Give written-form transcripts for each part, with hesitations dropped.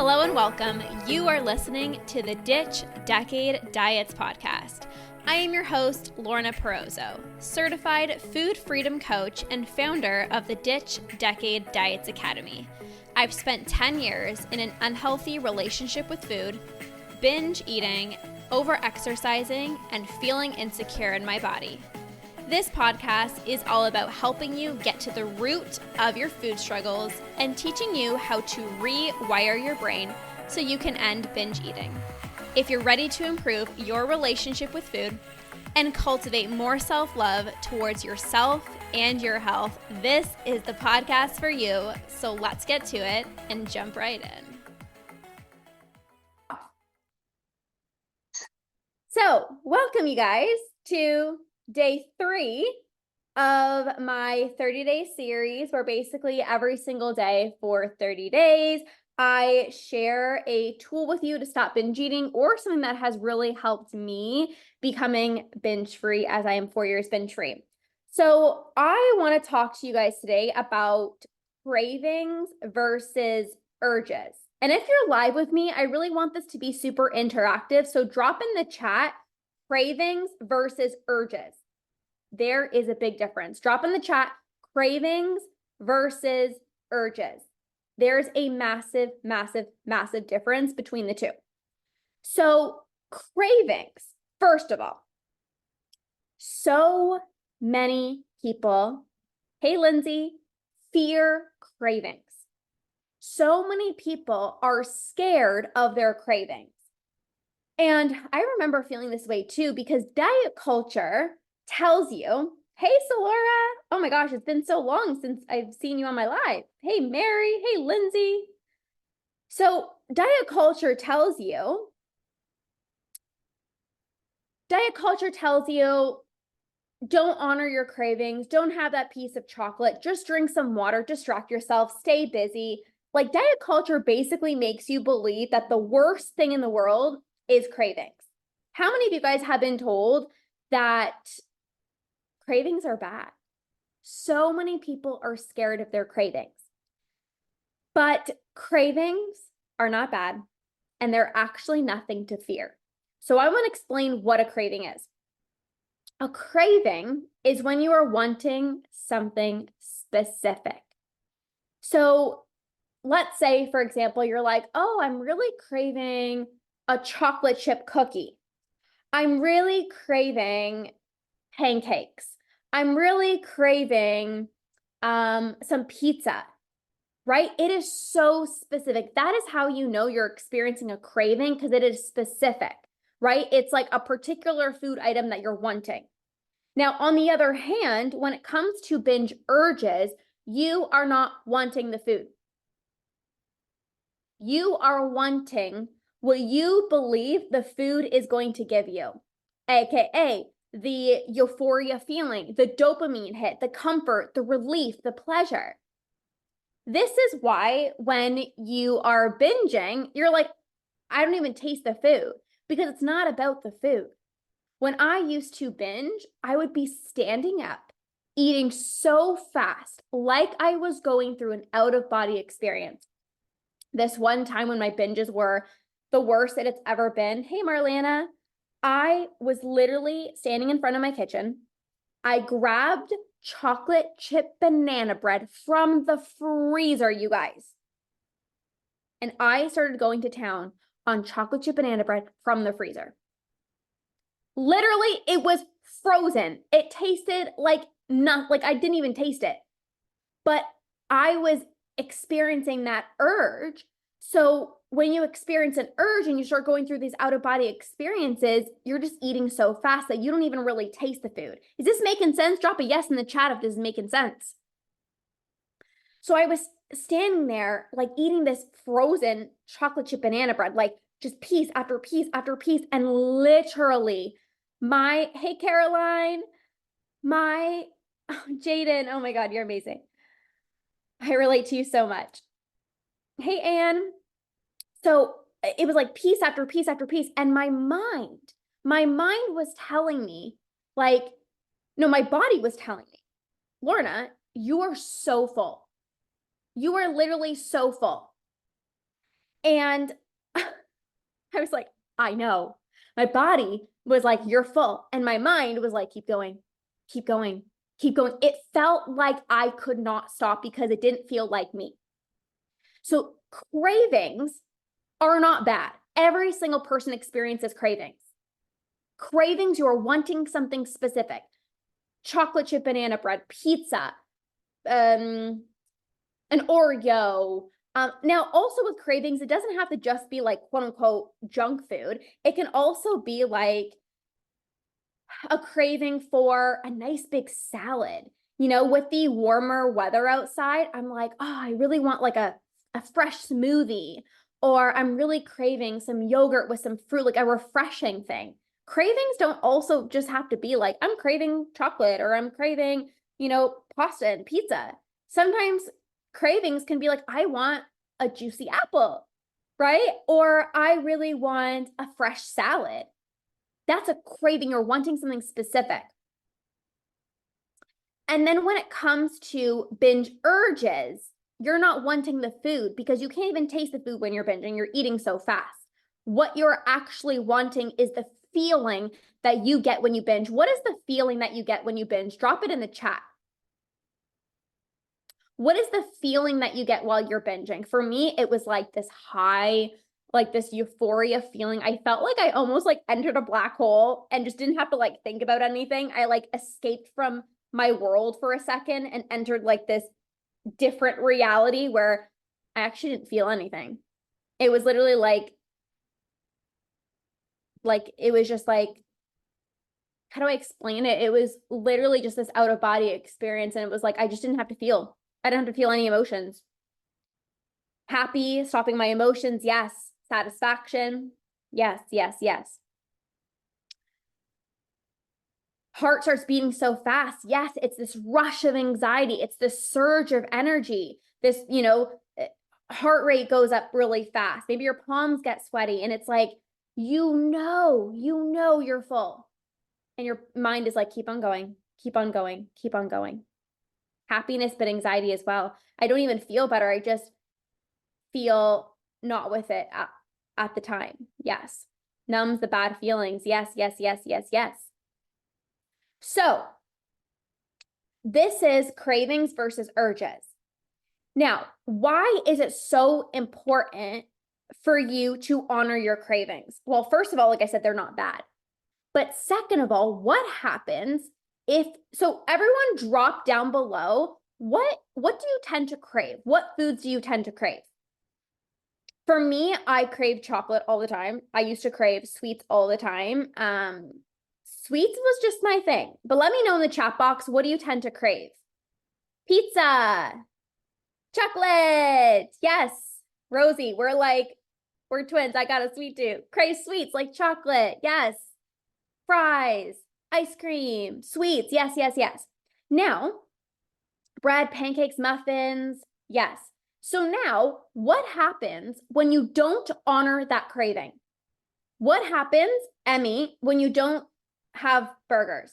Hello and welcome. You are listening to the Ditch Decade Diets podcast. I am your host, Lorna, certified food freedom coach and founder of the Ditch Decade Diets Academy. I've spent 10 years in an unhealthy relationship with food, binge eating, over-exercising, and feeling insecure in my body. This podcast is all about helping you get to the root of your food struggles and teaching you how to rewire your brain so you can end binge eating. If you're ready to improve your relationship with food and cultivate more self-love towards yourself and your health, this is the podcast for you. So let's get to it and jump right in. So, welcome you guys to day 3 of my 30-day series, where basically every single day for 30 days, I share a tool with you to stop binge eating or something that has really helped me becoming binge-free, as I am 4 years binge-free. So I want to talk to you guys today about cravings versus urges. And if you're live with me, I really want this to be super interactive. So drop in the chat cravings versus urges. There is a big difference. Drop in the chat cravings versus urges. There's a massive, massive, massive difference between the two. So cravings, first of all, so many people, hey Lindsay, fear cravings. So many people are scared of their cravings. And I remember feeling this way too, because diet culture tells you, hey, Laura, oh my gosh, it's been so long since I've seen you on my live. Hey, Mary, hey, Lindsay. So diet culture tells you, don't honor your cravings, don't have that piece of chocolate, just drink some water, distract yourself, stay busy. Like diet culture basically makes you believe that the worst thing in the world is cravings. How many of you guys have been told that cravings are bad? So many people are scared of their cravings. But cravings are not bad, and they're actually nothing to fear. So I want to explain what a craving is. A craving is when you are wanting something specific. So let's say, for example, you're like, oh, I'm really craving a chocolate chip cookie. I'm really craving pancakes. I'm really craving some pizza, right? It is so specific. That is how you know you're experiencing a craving, because it is specific, right? It's like a particular food item that you're wanting. Now, on the other hand, when it comes to binge urges, you are not wanting the food. You are wanting what you believe the food is going to give you, aka the euphoria feeling, the dopamine hit, the comfort, the relief, the pleasure. This is why when you are binging, you're like, I don't even taste the food, because it's not about the food. When I used to binge, I would be standing up, eating so fast, like I was going through an out-of-body experience. This one time when my binges were the worst that it's ever been, hey Marlana, I was literally standing in front of my kitchen. I grabbed chocolate chip banana bread from the freezer, you guys. And I started going to town on chocolate chip banana bread from the freezer. Literally, it was frozen. It tasted like I didn't even taste it. But I was experiencing that urge. So when you experience an urge and you start going through these out-of-body experiences, you're just eating so fast that you don't even really taste the food. Is this making sense? Drop a yes in the chat if this is making sense. So I was standing there, like eating this frozen chocolate chip banana bread, like just piece after piece after piece. And literally hey Caroline, Jaden, oh my God, you're amazing. I relate to you so much. Hey, Anne. So it was like piece after piece after piece. And my mind was telling me, my body was telling me, Lorna, you are so full. You are literally so full. And I was like, I know. My body was like, you're full. And my mind was like, keep going, keep going, keep going. It felt like I could not stop because it didn't feel like me. So cravings are not bad. Every single person experiences cravings. Cravings, you're wanting something specific. Chocolate chip banana bread, pizza, an Oreo. Now, also with cravings, it doesn't have to just be like quote unquote junk food. It can also be like a craving for a nice big salad. You know, with the warmer weather outside, I'm like, oh, I really want like a fresh smoothie, or I'm really craving some yogurt with some fruit, like a refreshing thing. Cravings don't also just have to be like, I'm craving chocolate or I'm craving, pasta and pizza. Sometimes cravings can be like, I want a juicy apple, right? Or I really want a fresh salad. That's a craving or wanting something specific. And then when it comes to binge urges, you're not wanting the food because you can't even taste the food when you're binging. You're eating so fast. What you're actually wanting is the feeling that you get when you binge. What is the feeling that you get when you binge? Drop it in the chat. What is the feeling that you get while you're binging? For me, it was like this high, like this euphoria feeling. I felt like I almost like entered a black hole and just didn't have to like think about anything. I like escaped from my world for a second and entered like this different reality where I actually didn't feel anything. It was literally like it was just like, how do I explain it? It was literally just this out of body experience. And it was like, I just didn't have to feel. I didn't have to feel any emotions. Happy, stopping my emotions. Yes. Satisfaction. Yes, yes, yes. Heart starts beating so fast. Yes, it's this rush of anxiety. It's this surge of energy. This, heart rate goes up really fast. Maybe your palms get sweaty and it's like, you're full. And your mind is like, keep on going, keep on going, keep on going. Happiness, but anxiety as well. I don't even feel better. I just feel not with it at the time. Yes. Numbs the bad feelings. Yes, yes, yes, yes, yes. So this is cravings versus urges. Now, why is it so important for you to honor your cravings? Well, first of all, like I said, they're not bad. But second of all, what happens so everyone drop down below, what do you tend to crave? What foods do you tend to crave? For me, I crave chocolate all the time. I used to crave sweets all the time. Sweets was just my thing. But let me know in the chat box, what do you tend to crave? Pizza, chocolate. Yes, Rosie, we're twins. I got a sweet tooth. Crave sweets like chocolate. Yes. Fries, ice cream, sweets. Yes, yes, yes. Now, bread, pancakes, muffins. Yes. So now, what happens when you don't honor that craving? What happens, Emmy, when you don't have burgers?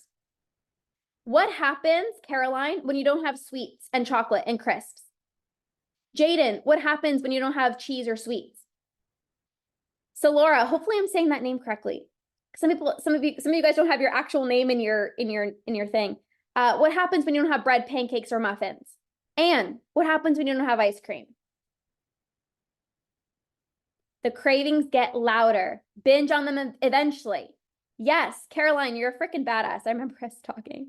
What happens, Caroline, when you don't have sweets and chocolate and crisps? Jaden, what happens when you don't have cheese or sweets? So Laura, hopefully I'm saying that name correctly. Some of you guys don't have your actual name in your thing. What happens when you don't have bread, pancakes, or muffins? And what happens when you don't have ice cream? The cravings get louder. Binge on them eventually. Yes, Caroline, you're a freaking badass. I remember us talking.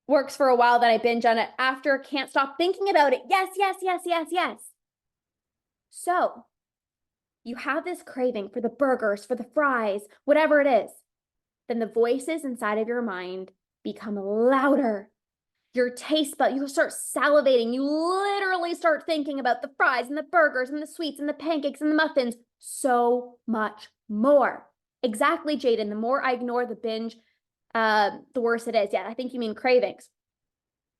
Works for a while, then I binge on it after, can't stop thinking about it. Yes, yes, yes, yes, yes. So you have this craving for the burgers, for the fries, whatever it is. Then the voices inside of your mind become louder. Your taste bud, you start salivating. You literally start thinking about the fries and the burgers and the sweets and the pancakes and the muffins so much more. Exactly, Jaden. The more I ignore the binge, the worse it is. Yeah, I think you mean cravings.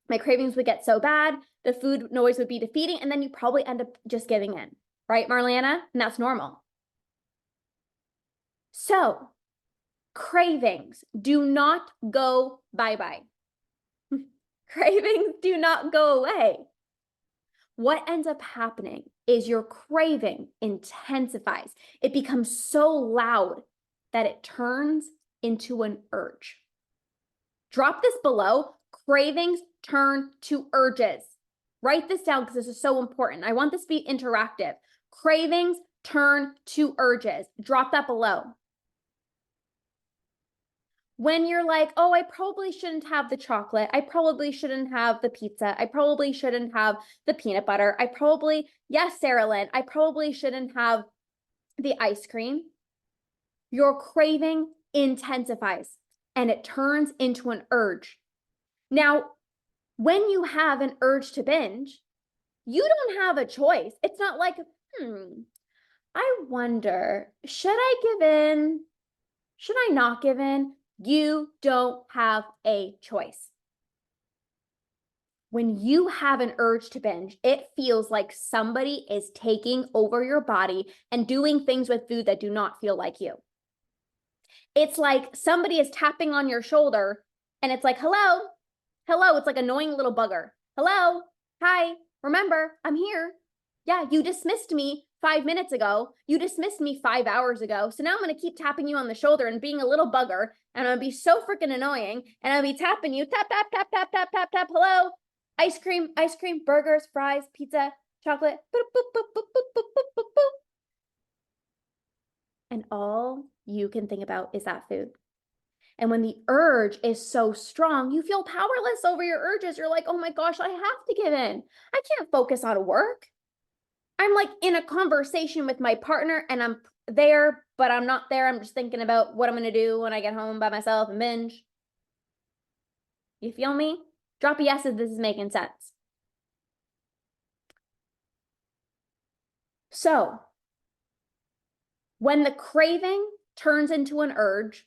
My cravings would get so bad, the food noise would be defeating, and then you probably end up just giving in. Right, Marlana? And that's normal. So, cravings do not go bye-bye. Cravings do not go away. what ends up happening is your craving intensifies. It becomes so loud that it turns into an urge. Drop this below. Cravings turn to urges. Write this down because this is so important. I want this to be interactive. Cravings turn to urges. Drop that below. When you're like, oh, I probably shouldn't have the chocolate. I probably shouldn't have the pizza. I probably shouldn't have the peanut butter. Yes, Sarah Lynn, I probably shouldn't have the ice cream. Your craving intensifies and it turns into an urge. Now, when you have an urge to binge, you don't have a choice. It's not like, I wonder, should I give in? Should I not give in? You don't have a choice. When you have an urge to binge, it feels like somebody is taking over your body and doing things with food that do not feel like you. It's like somebody is tapping on your shoulder and it's like, hello, hello. It's like an annoying little bugger. Hello, hi, remember, I'm here. Yeah, you dismissed me 5 minutes ago. You dismissed me 5 hours ago. So now I'm going to keep tapping you on the shoulder and being a little bugger. And I'm going to be so freaking annoying. And I'll be tapping you, tap, tap, tap, tap, tap, tap, tap. Hello, ice cream, burgers, fries, pizza, chocolate. Boop, boop, boop, boop, boop, boop, boop, boop, boop. And all you can think about is that food. And when the urge is so strong, you feel powerless over your urges. You're like, oh my gosh, I have to give in. I can't focus on work. I'm like in a conversation with my partner and I'm there, but I'm not there. I'm just thinking about what I'm going to do when I get home by myself and binge. You feel me? Drop a yes if this is making sense. So, when the craving turns into an urge,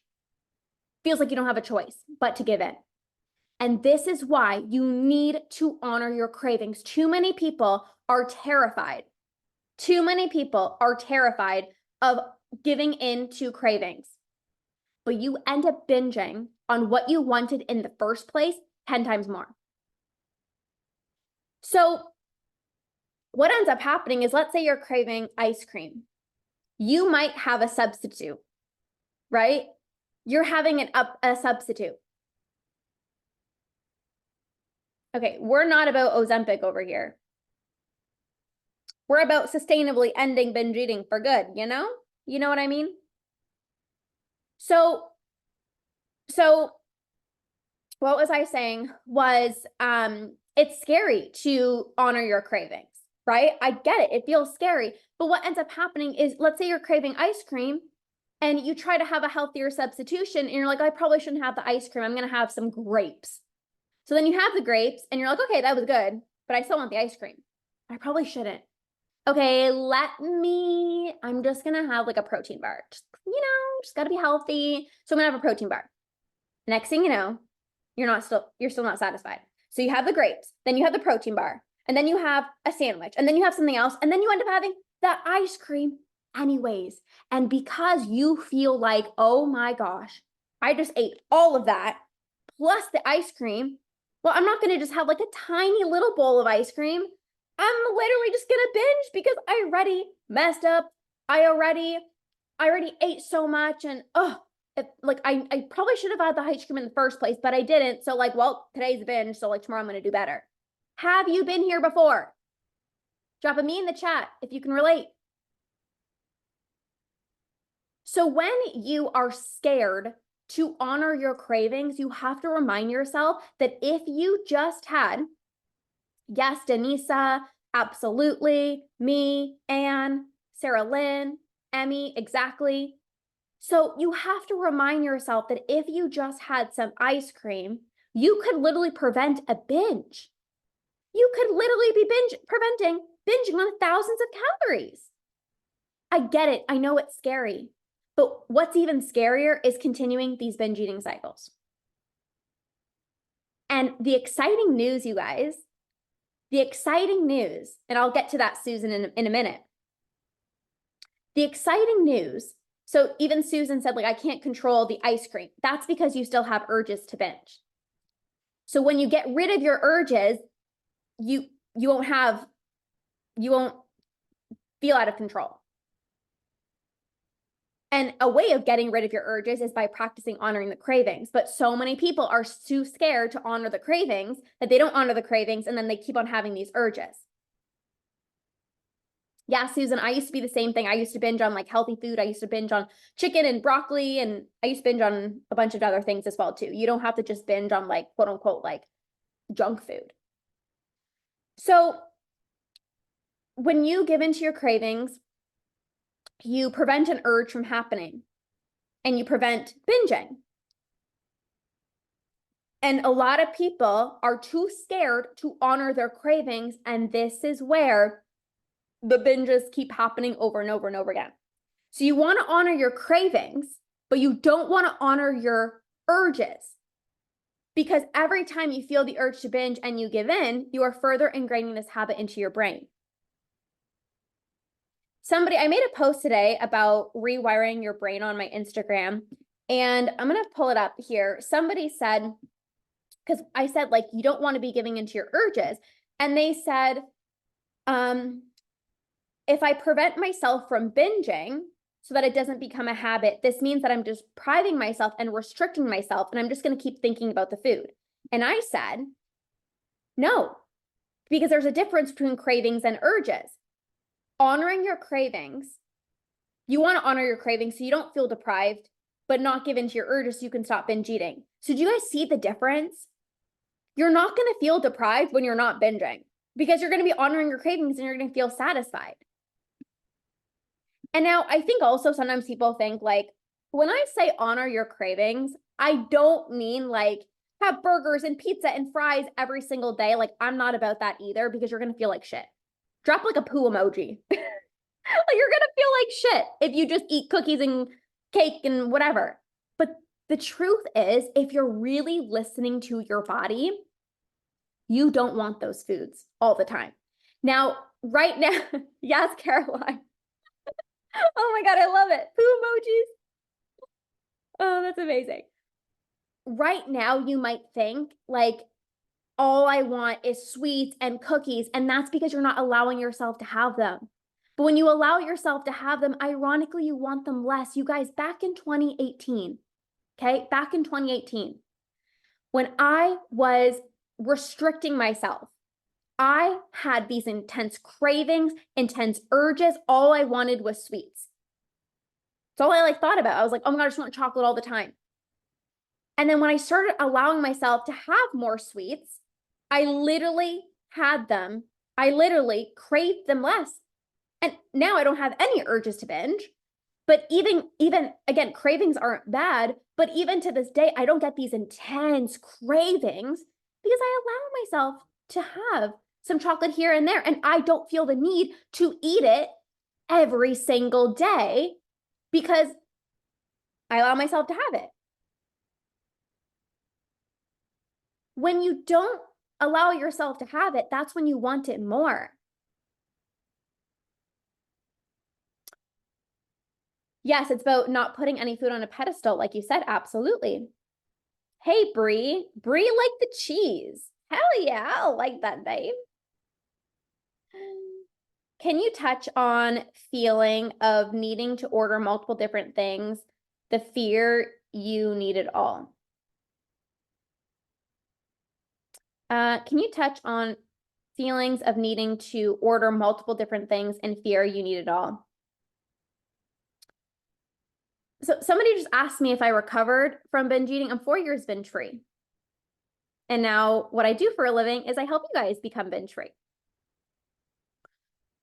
feels like you don't have a choice but to give in. And this is why you need to honor your cravings. Too many people are terrified. Too many people are terrified of giving in to cravings. But you end up binging on what you wanted in the first place 10 times more. So what ends up happening is, let's say you're craving ice cream. You might have a substitute, right? You're having a substitute. Okay, we're not about Ozempic over here. We're about sustainably ending binge eating for good, you know? You know what I mean? So what was I saying was, it's scary to honor your cravings, right? I get it. It feels scary. But what ends up happening is, let's say you're craving ice cream and you try to have a healthier substitution and you're like, I probably shouldn't have the ice cream. I'm going to have some grapes. So then you have the grapes and you're like, okay, that was good, but I still want the ice cream. I probably shouldn't. Okay, I'm just going to have like a protein bar. Just got to be healthy. So I'm going to have a protein bar. Next thing you know, you're still not satisfied. So you have the grapes, then you have the protein bar, and then you have a sandwich, and then you have something else, and then you end up having the ice cream anyways. And because you feel like, oh my gosh, I just ate all of that plus the ice cream. Well, I'm not going to just have like a tiny little bowl of ice cream. I'm literally just going to binge because I already messed up. I already ate so much, and I probably should have had the ice cream in the first place, but I didn't. So like, well, today's a binge. So like tomorrow I'm going to do better. Have you been here before? Drop a me in the chat if you can relate. So when you are scared to honor your cravings, you have to remind yourself that if you just had, yes, Denisa, absolutely, me, Anne, Sarah Lynn, Emmy, exactly. So you have to remind yourself that if you just had some ice cream, you could literally prevent a binge. You could literally be preventing binging on thousands of calories. I get it. I know it's scary. But what's even scarier is continuing these binge eating cycles. And the exciting news, you guys, and I'll get to that, Susan, in a minute. The exciting news, so even Susan said, like, I can't control the ice cream. That's because you still have urges to binge. So when you get rid of your urges, you won't have you won't feel out of control. And a way of getting rid of your urges is by practicing honoring the cravings. But so many people are too scared to honor the cravings that they don't honor the cravings, and then they keep on having these urges. Yeah, Susan, I used to be the same thing. I used to binge on like healthy food. I used to binge on chicken and broccoli, and I used to binge on a bunch of other things as well too. You don't have to just binge on like quote unquote like junk food. So when you give into your cravings, you prevent an urge from happening and you prevent binging. And a lot of people are too scared to honor their cravings. And this is where the binges keep happening over and over and over again. So you want to honor your cravings, but you don't want to honor your urges. Because every time you feel the urge to binge and you give in, you are further ingraining this habit into your brain. I made a post today about rewiring your brain on my Instagram, and I'm going to pull it up here. Somebody said, because I said, like, you don't want to be giving into your urges. And they said, if I prevent myself from binging so that it doesn't become a habit, this means that I'm just depriving myself and restricting myself, and I'm just going to keep thinking about the food. And I said, no, because there's a difference between cravings and urges. Honoring your cravings, you want to honor your cravings so you don't feel deprived, but not give in to your urges so you can stop binge eating. So do you guys see the difference? You're not going to feel deprived when you're not binging because you're going to be honoring your cravings and you're going to feel satisfied. And now I think also sometimes people think like, when I say honor your cravings, I don't mean like have burgers and pizza and fries every single day. Like, I'm not about that either because you're going to feel like shit. Drop like a poo emoji. Like, you're going to feel like shit if you just eat cookies and cake and whatever. But the truth is, if you're really listening to your body, you don't want those foods all the time. Now, right now, yes, Caroline. Oh my God, I love it. Poo emojis. Oh, that's amazing. Right now, you might think like, all I want is sweets and cookies. And that's because you're not allowing yourself to have them. But when you allow yourself to have them, ironically, you want them less. You guys, back in 2018, okay, back in 2018, when I was restricting myself, I had these intense cravings, intense urges. All I wanted was sweets. That's all I like thought about. I was like, oh my God, I just want chocolate all the time. And then when I started allowing myself to have more sweets, I literally had them. I literally craved them less. And now I don't have any urges to binge. But even again, cravings aren't bad. But even to this day, I don't get these intense cravings because I allow myself to have some chocolate here and there. And I don't feel the need to eat it every single day because I allow myself to have it. When you don't allow yourself to have it, that's when you want it more. Yes, it's about not putting any food on a pedestal, like you said. Absolutely. Hey, Bree. Bree like the cheese. Hell yeah, I like that name. Can you touch on feeling of needing to order multiple different things, the fear you need it all? Can you touch on feelings of needing to order multiple different things and fear you need it all? So somebody just asked me if I recovered from binge eating. I'm 4 years binge free. And now what I do for a living is I help you guys become binge free.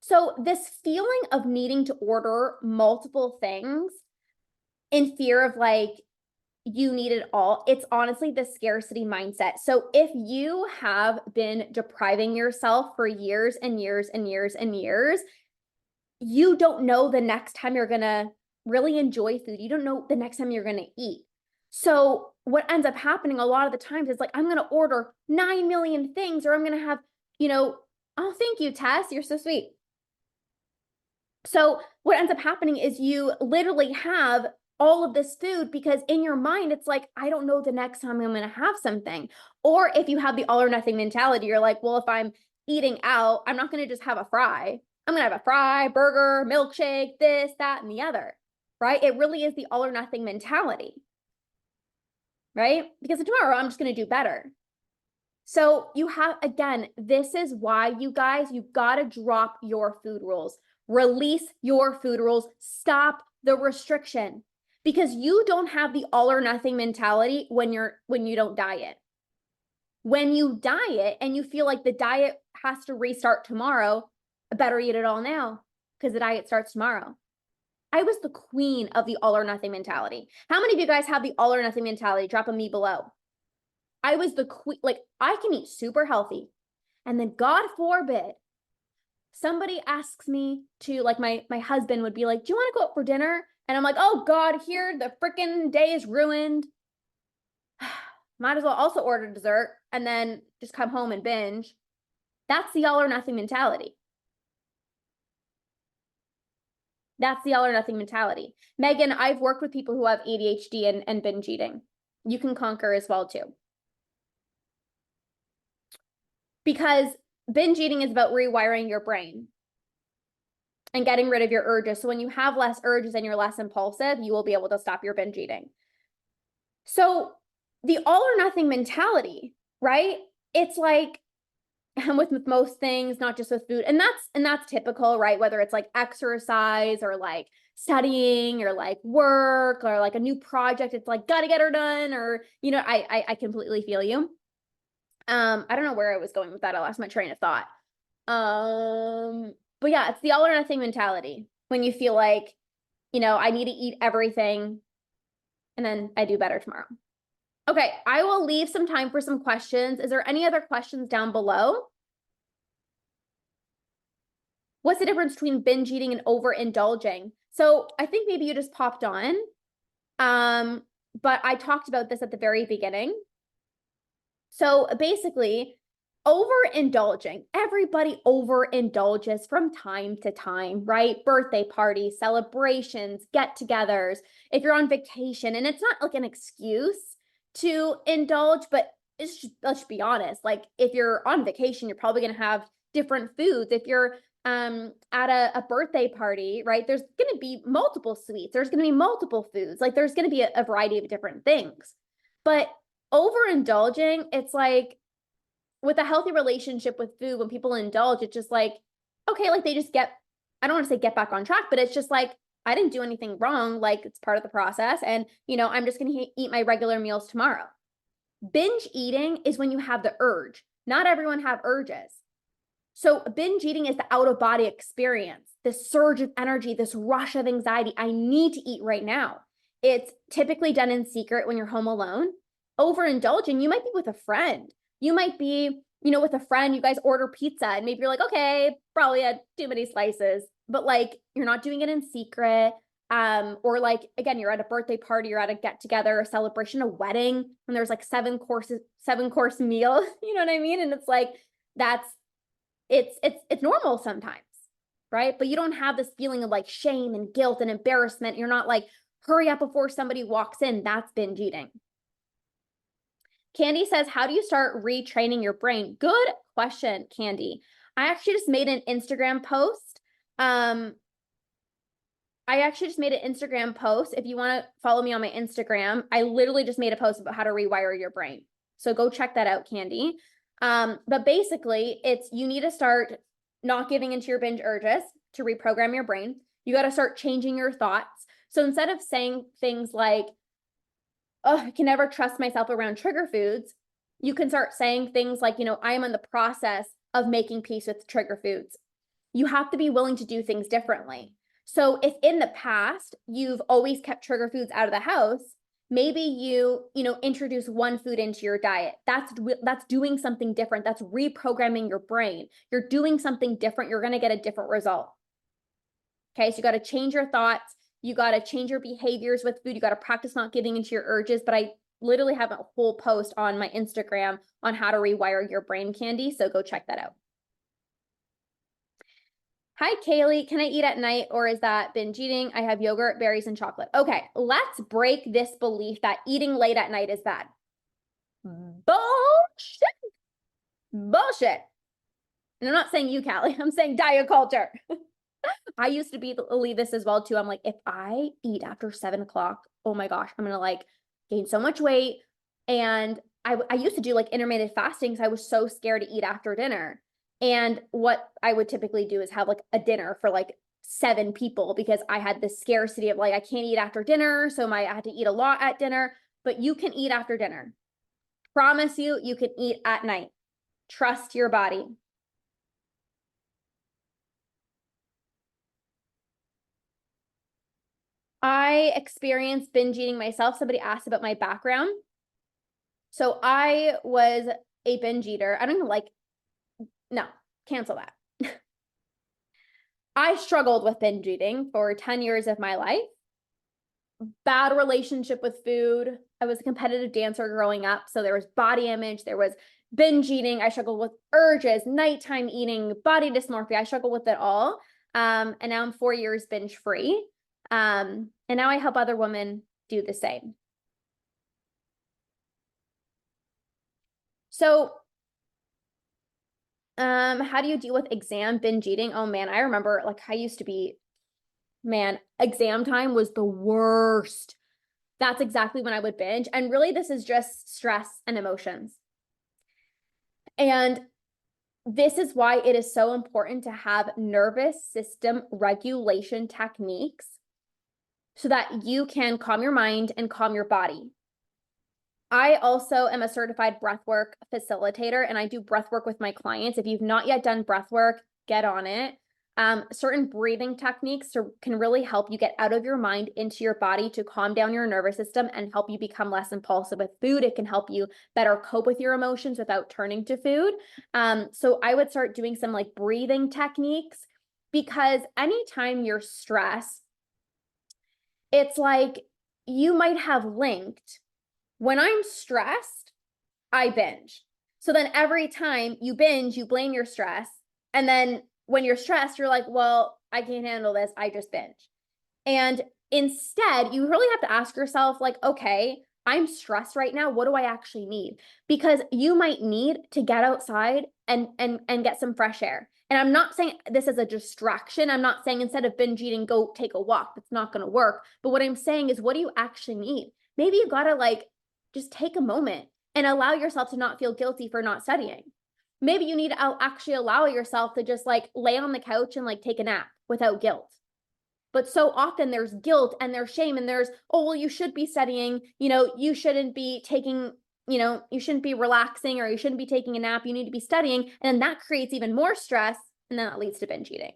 So this feeling of needing to order multiple things in fear of like, you need it all, it's honestly the scarcity mindset. So if you have been depriving yourself for years and years and years and years, you don't know the next time you're going to really enjoy food. You don't know the next time you're going to eat. So what ends up happening a lot of the times is like, I'm going to order 9 million things, or I'm going to have, oh, thank you, Tess. You're so sweet. So what ends up happening is you literally have all of this food because in your mind, it's like, I don't know the next time I'm going to have something. Or if you have the all or nothing mentality, you're like, well, if I'm eating out, I'm not going to just have a fry. I'm going to have a fry, burger, milkshake, this, that, and the other, right? It really is the all or nothing mentality, right? Because tomorrow I'm just going to do better. So you have, again, this is why you guys, you've got to drop your food rules, release your food rules, stop the restriction, because you don't have the all or nothing mentality when you don't diet. When you diet and you feel like the diet has to restart tomorrow, I better eat it all now because the diet starts tomorrow. I was the queen of the all or nothing mentality. How many of you guys have the all or nothing mentality? Drop a me below. I was the queen. Like, I can eat super healthy, and then God forbid somebody asks me to, like, my husband would be like, do you want to go out for dinner? And I'm like, oh God, here the freaking day is ruined. Might as well also order dessert and then just come home and binge. That's the all or nothing mentality. That's the all or nothing mentality. Megan, I've worked with people who have ADHD and binge eating. You can conquer as well too. Because binge eating is about rewiring your brain and getting rid of your urges. So when you have less urges and you're less impulsive, you will be able to stop your binge eating. So the all or nothing mentality, right? It's like, and with most things, not just with food, and that's typical, right? Whether it's like exercise or like studying or like work or like a new project, it's like gotta get her done, or I completely feel you. I don't know where I was going with that. I lost my train of thought. But yeah, it's the all or nothing mentality when you feel like, I need to eat everything and then I do better tomorrow. Okay, I will leave some time for some questions. Is there any other questions down below? What's the difference between binge eating and overindulging? So I think maybe you just popped on. But I talked about this at the very beginning. So basically, overindulging, everybody overindulges from time to time, right? Birthday parties, celebrations, get-togethers, if you're on vacation, and it's not like an excuse to indulge, but let's be honest, like if you're on vacation, you're probably going to have different foods. If you're at a birthday party, right, there's going to be multiple sweets, there's going to be multiple foods, like there's going to be a variety of different things. But overindulging, it's like with a healthy relationship with food, when people indulge, it's just like, okay, like they just I don't want to say get back on track, but it's just like, I didn't do anything wrong. Like it's part of the process. And, I'm just going to eat my regular meals tomorrow. Binge eating is when you have the urge. Not everyone have urges. So binge eating is the out of body experience, this surge of energy, this rush of anxiety. I need to eat right now. It's typically done in secret when you're home alone. Overindulging, you might be with a friend. You might be, with a friend, you guys order pizza and maybe you're like, okay, probably had too many slices, but like you're not doing it in secret. Or like, again, you're at a birthday party, you're at a get together, a celebration, a wedding, and there's like 7-course meal, you know what I mean? And it's like, it's normal sometimes, right? But you don't have this feeling of like shame and guilt and embarrassment. You're not like, hurry up before somebody walks in. That's binge eating. Candy says, how do you start retraining your brain? Good question, Candy. I actually just made an Instagram post. If you want to follow me on my Instagram, I literally just made a post about how to rewire your brain. So go check that out, Candy. But basically, you need to start not giving into your binge urges to reprogram your brain. You got to start changing your thoughts. So instead of saying things like, oh, I can never trust myself around trigger foods, you can start saying things like, I am in the process of making peace with trigger foods. You have to be willing to do things differently. So if in the past you've always kept trigger foods out of the house, maybe you introduce one food into your diet. That's doing something different. That's reprogramming your brain. You're doing something different. You're going to get a different result. Okay, so you got to change your thoughts. You got to change your behaviors with food. You got to practice not giving into your urges. But I literally have a whole post on my Instagram on how to rewire your brain, Candy. So go check that out. Hi, Kaylee. Can I eat at night or is that binge eating? I have yogurt, berries, and chocolate. Okay, let's break this belief that eating late at night is bad. Bullshit. Bullshit. And I'm not saying you, Callie, I'm saying diet culture. I used to believe this as well too. I'm like, if I eat after 7 o'clock, oh my gosh, I'm gonna like gain so much weight. And I used to do like intermittent fasting because I was so scared to eat after dinner. And what I would typically do is have like a dinner for like 7 people because I had this scarcity of like I can't eat after dinner, so I had to eat a lot at dinner. But you can eat after dinner. Promise you, you can eat at night. Trust your body. I experienced binge eating myself. Somebody asked about my background. So I was a binge eater. I don't even like, no, cancel that. I struggled with binge eating for 10 years of my life. Bad relationship with food. I was a competitive dancer growing up. So there was body image, there was binge eating. I struggled with urges, nighttime eating, body dysmorphia. I struggled with it all. And now I'm 4 years binge free. And now I help other women do the same. So, how do you deal with exam binge eating? Oh man, I remember like I used to be, man, exam time was the worst. That's exactly when I would binge. And really, this is just stress and emotions. And this is why it is so important to have nervous system regulation techniques so that you can calm your mind and calm your body. I also am a certified breathwork facilitator and I do breathwork with my clients. If you've not yet done breathwork, get on it. Certain breathing techniques can really help you get out of your mind into your body to calm down your nervous system and help you become less impulsive with food. It can help you better cope with your emotions without turning to food. So I would start doing some like breathing techniques because anytime you're stressed, it's like you might have linked when I'm stressed, I binge. So then every time you binge, you blame your stress. And then when you're stressed, you're like, well, I can't handle this. I just binge. And instead, you really have to ask yourself, like, okay, I'm stressed right now. What do I actually need? Because you might need to get outside and get some fresh air. And I'm not saying this as a distraction. I'm not saying instead of binge eating, go take a walk. That's not going to work. But what I'm saying is, what do you actually need? Maybe you got to like just take a moment and allow yourself to not feel guilty for not studying. Maybe you need to actually allow yourself to just like lay on the couch and like take a nap without guilt. But so often there's guilt and there's shame and there's, oh, well, you should be studying, you shouldn't be taking, you shouldn't be relaxing or you shouldn't be taking a nap. You need to be studying. And then that creates even more stress. And then that leads to binge eating.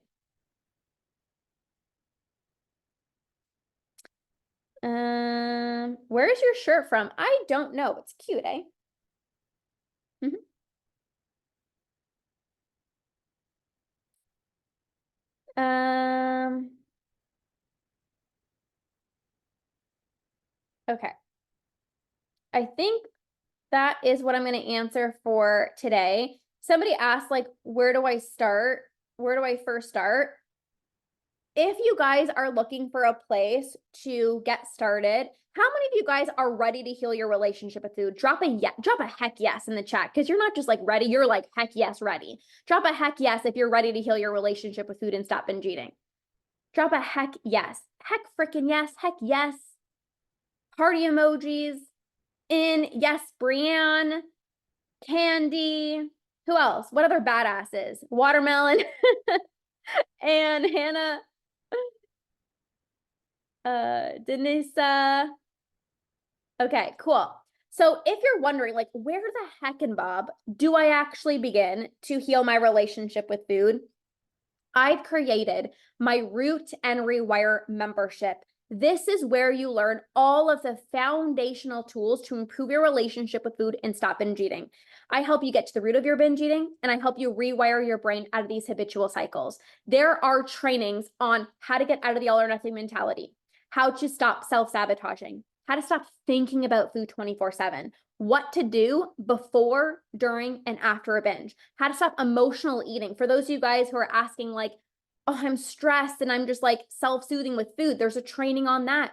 Where's your shirt from? I don't know. It's cute, eh? Mm-hmm. Okay. I think that is what I'm going to answer for today. Somebody asked, like, where do I start? Where do I first start? If you guys are looking for a place to get started, how many of you guys are ready to heal your relationship with food? Drop a heck yes in the chat because you're not just like ready, you're like heck yes ready. Drop a heck yes if you're ready to heal your relationship with food and stop binge eating. Drop a heck yes. Heck freaking yes. Heck yes. Party emojis. Yes, Brienne. Candy. Who else? What other badasses? Watermelon. And Hannah. Denisa. Okay, cool. So if you're wondering, like, where the heck and Bob do I actually begin to heal my relationship with food? I've created my Root and Rewire membership. This is where you learn all of the foundational tools to improve your relationship with food and stop binge eating. I help you get to the root of your binge eating and I help you rewire your brain out of these habitual cycles. There are trainings on how to get out of the all or nothing mentality, how to stop self-sabotaging, how to stop thinking about food 24/7, what to do before, during, and after a binge, how to stop emotional eating. For those of you guys who are asking like, oh, I'm stressed and I'm just like self-soothing with food, there's a training on that.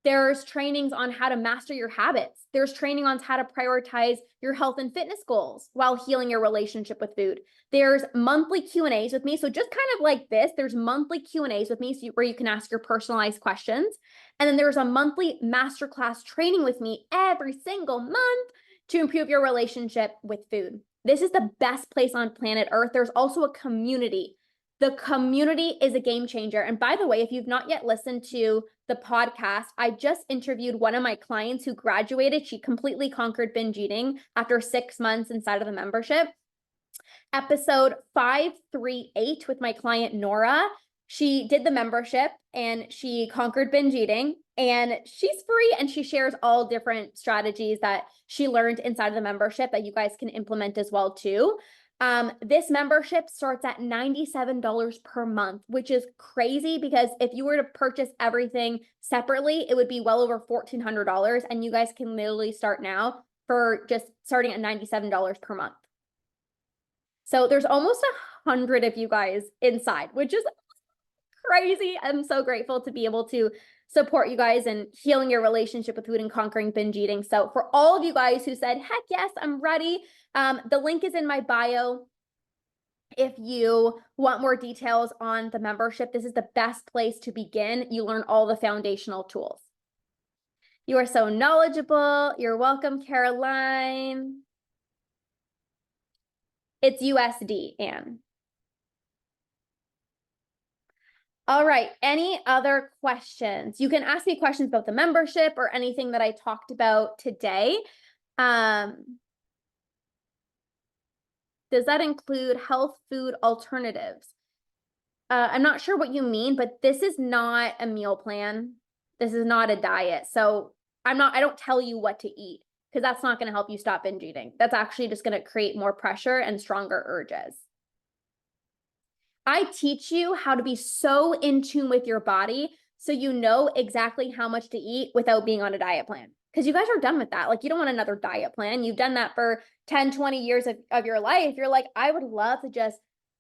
There's trainings on how to master your habits. There's training on how to prioritize your health and fitness goals while healing your relationship with food. There's monthly Q&As with me. So just kind of like this, there's monthly Q&As with me where you can ask your personalized questions. And then there's a monthly masterclass training with me every single month to improve your relationship with food. This is the best place on planet Earth. There's also a community. The community is a game changer. And by the way, if you've not yet listened to the podcast, I just interviewed one of my clients who graduated. She completely conquered binge eating after 6 months inside of the membership. Episode 538 with my client, Nora. She did the membership and she conquered binge eating, and she's free and she shares all different strategies that she learned inside of the membership that you guys can implement as well too. This membership starts at $97 per month, which is crazy because if you were to purchase everything separately, it would be well over $1,400, and you guys can literally start now for just starting at $97 per month. So there's almost 100 of you guys inside, which is crazy. I'm so grateful to be able to support you guys in healing your relationship with food and conquering binge eating. So for all of you guys who said, heck yes, I'm ready, the link is in my bio. If you want more details on the membership, this is the best place to begin. You learn all the foundational tools. You are so knowledgeable. You're welcome, Caroline. It's USD, Anne. All right, any other questions? You can ask me questions about the membership or anything that I talked about today. Does that include health food alternatives? I'm not sure what you mean, but this is not a meal plan. This is not a diet. So I don't tell you what to eat, because that's not going to help you stop binge eating. That's actually just going to create more pressure and stronger urges. I teach you how to be so in tune with your body so you know exactly how much to eat without being on a diet plan. Because you guys are done with that. Like, you don't want another diet plan. You've done that for 10, 20 years of your life. You're like, I would love to just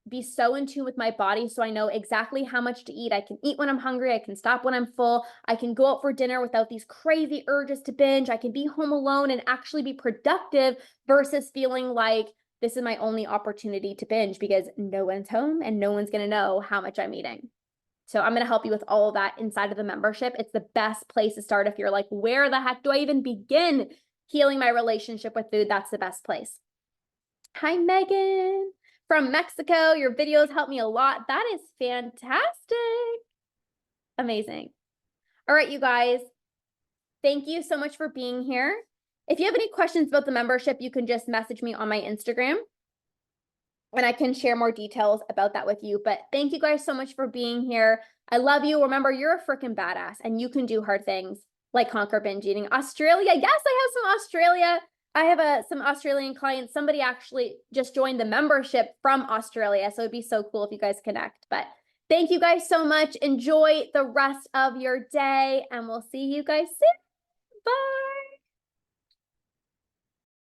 be so in tune with my body so I know exactly how much to eat. I can eat when I'm hungry. I can stop when I'm full. I can go out for dinner without these crazy urges to binge. I can be home alone and actually be productive versus feeling like this is my only opportunity to binge because no one's home and no one's going to know how much I'm eating. So I'm going to help you with all of that inside of the membership. It's the best place to start if you're like, where the heck do I even begin healing my relationship with food? That's the best place. Hi, Megan from Mexico. Your videos help me a lot. That is fantastic. Amazing. All right, you guys. Thank you so much for being here. If you have any questions about the membership, you can just message me on my Instagram and I can share more details about that with you. But thank you guys so much for being here. I love you. Remember, you're a freaking badass and you can do hard things like conquer binge eating. Australia. Yes, I have some Australia. I have some Australian clients. Somebody actually just joined the membership from Australia. So it'd be so cool if you guys connect. But thank you guys so much. Enjoy the rest of your day and we'll see you guys soon. Bye.